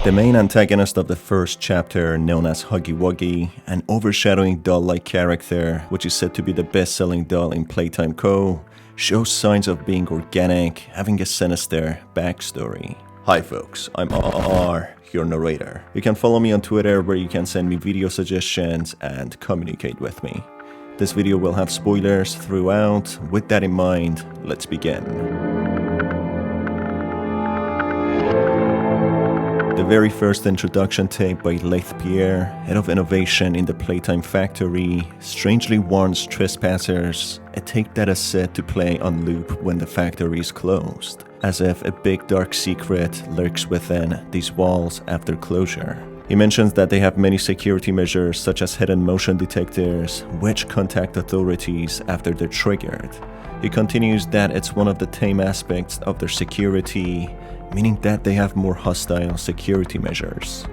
The main antagonist of the first chapter, known as Huggy Wuggy, an overshadowing doll-like character, which is said to be the best-selling doll in Playtime Co., shows signs of being organic, having a sinister backstory. Hi folks, I'm R, your narrator. You can follow me on Twitter where you can send me video suggestions and communicate with me. This video will have spoilers throughout. With that in mind, let's begin. The very first introduction tape by Leith Pierre, head of innovation in the Playtime factory, strangely warns trespassers, a tape that is said to play on loop when the factory is closed, as if a big dark secret lurks within these walls after closure. He mentions that they have many security measures such as hidden motion detectors, which contact authorities after they're triggered. He continues that it's one of the tame aspects of their security, meaning that they have more hostile security measures.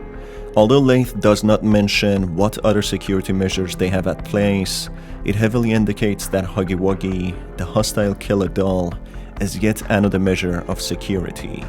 Although Leith does not mention what other security measures they have at place, it heavily indicates that Huggy Wuggy, the hostile killer doll, is yet another measure of security,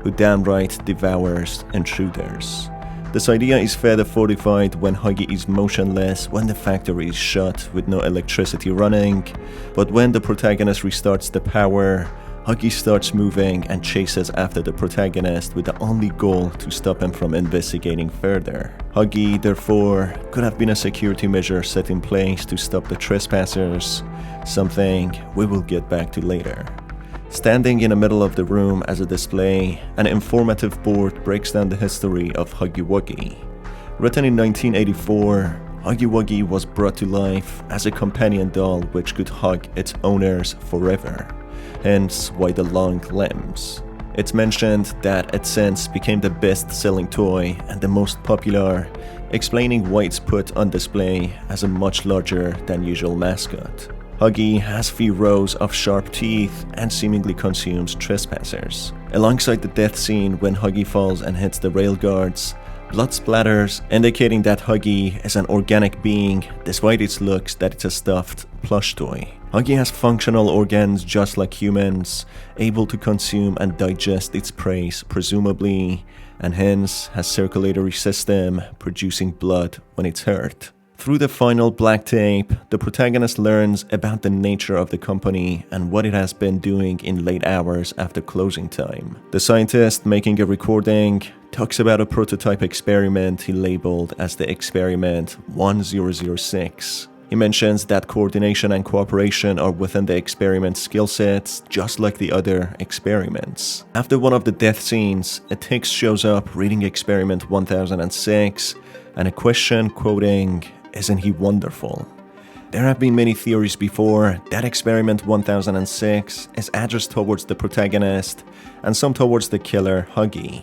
who downright devours intruders. This idea is further fortified when Huggy is motionless when the factory is shut with no electricity running, but when the protagonist restarts the power, Huggy starts moving and chases after the protagonist with the only goal to stop him from investigating further. Huggy, therefore, could have been a security measure set in place to stop the trespassers, something we will get back to later. Standing in the middle of the room as a display, an informative board breaks down the history of Huggy Wuggy. Written in 1984, Huggy Wuggy was brought to life as a companion doll which could hug its owners forever. Hence why the long limbs. It's mentioned that it since became the best-selling toy and the most popular, explaining why it's put on display as a much larger than usual mascot. Huggy has few rows of sharp teeth and seemingly consumes trespassers. Alongside the death scene when Huggy falls and hits the rail guards, blood splatters, indicating that Huggy is an organic being despite its looks that it's a stuffed plush toy. Huggy has functional organs just like humans, able to consume and digest its prey presumably, and hence has circulatory system producing blood when it's hurt. Through the final black tape, the protagonist learns about the nature of the company and what it has been doing in late hours after closing time. The scientist making a recording talks about a prototype experiment he labeled as the experiment 1006. He mentions that coordination and cooperation are within the experiment skill sets, just like the other experiments. After one of the death scenes, a text shows up reading experiment 1006 and a question quoting, "Isn't he wonderful?" There have been many theories before that experiment 1006 is addressed towards the protagonist and some towards the killer Huggy.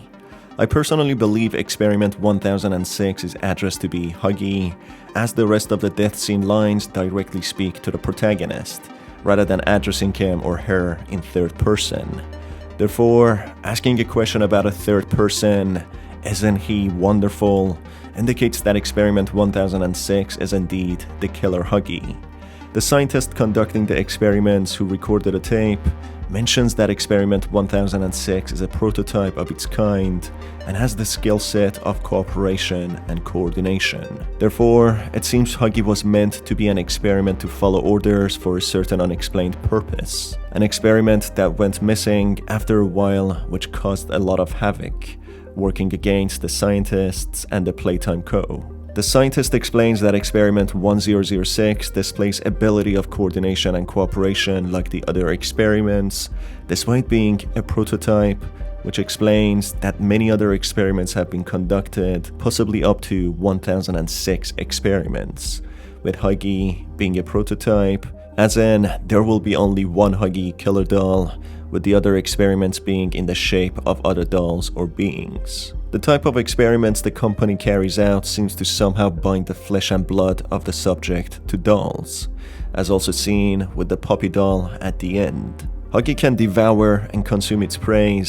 I personally believe experiment 1006 is addressed to be Huggy, as the rest of the death scene lines directly speak to the protagonist, rather than addressing him or her in third person. Therefore, asking a question about a third person, "Isn't he wonderful?" indicates that experiment 1006 is indeed the killer Huggy. The scientist conducting the experiments who recorded a tape mentions that experiment 1006 is a prototype of its kind and has the skill set of cooperation and coordination. Therefore, it seems Huggy was meant to be an experiment to follow orders for a certain unexplained purpose. An experiment that went missing after a while, which caused a lot of havoc, working against the scientists and the Playtime Co. The scientist explains that experiment 1006 displays ability of coordination and cooperation like the other experiments, despite being a prototype, which explains that many other experiments have been conducted, possibly up to 1006 experiments, with Huggy being a prototype, as in there will be only one Huggy killer doll, with the other experiments being in the shape of other dolls or beings. The type of experiments the company carries out seems to somehow bind the flesh and blood of the subject to dolls, as also seen with the puppy doll at the end. Huggy can devour and consume its prey,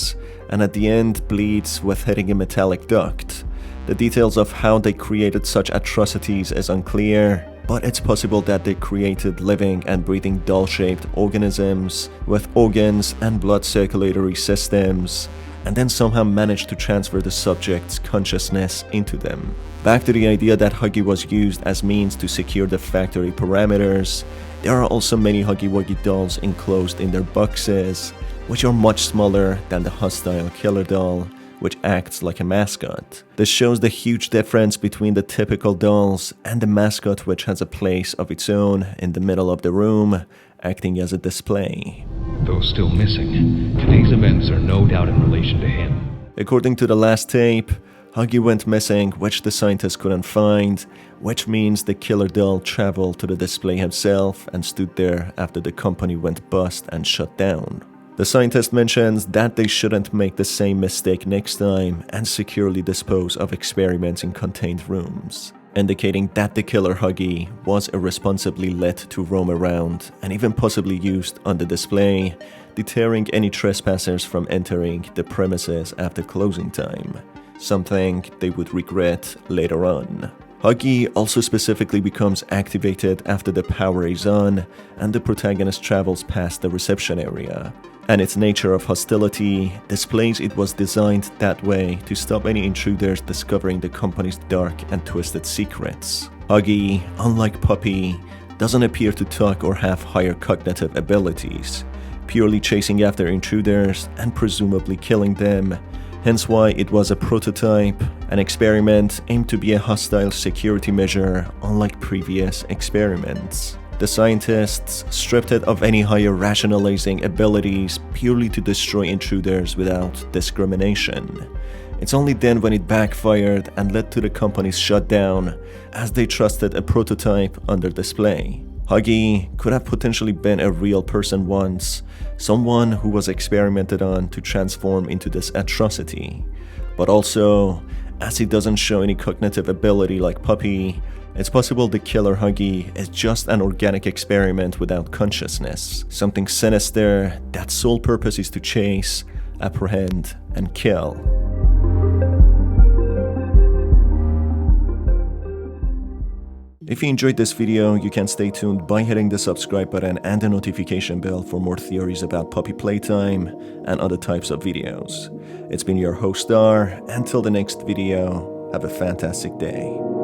and at the end bleeds with hitting a metallic duct. The details of how they created such atrocities is unclear, but it's possible that they created living and breathing doll-shaped organisms with organs and blood circulatory systems, and then somehow managed to transfer the subject's consciousness into them. Back to the idea that Huggy was used as means to secure the factory parameters, there are also many Huggy Wuggy dolls enclosed in their boxes, which are much smaller than the hostile killer doll, which acts like a mascot. This shows the huge difference between the typical dolls and the mascot, which has a place of its own in the middle of the room, acting as a display. Though still missing, today's events are no doubt in relation to him. According to the last tape, Huggy went missing, which the scientist couldn't find, which means the killer doll traveled to the display himself and stood there after the company went bust and shut down. The scientist mentions that they shouldn't make the same mistake next time and securely dispose of experiments in contained rooms, indicating that the killer Huggy was irresponsibly let to roam around and even possibly used on the display, deterring any trespassers from entering the premises after closing time, something they would regret later on. Huggy also specifically becomes activated after the power is on and the protagonist travels past the reception area, and its nature of hostility displays it was designed that way to stop any intruders discovering the company's dark and twisted secrets. Huggy, unlike Puppy, doesn't appear to talk or have higher cognitive abilities, purely chasing after intruders and presumably killing them, hence why it was a prototype, an experiment aimed to be a hostile security measure unlike previous experiments. The scientists stripped it of any higher rationalizing abilities purely to destroy intruders without discrimination. It's only then when it backfired and led to the company's shutdown, as they trusted a prototype under display. Huggy could have potentially been a real person once, someone who was experimented on to transform into this atrocity. But also, as he doesn't show any cognitive ability like Puppy, it's possible the killer Huggy is just an organic experiment without consciousness, something sinister that's sole purpose is to chase, apprehend, and kill. If you enjoyed this video, you can stay tuned by hitting the subscribe button and the notification bell for more theories about Puppy Playtime and other types of videos. It's been your host Star. Until the next video, have a fantastic day.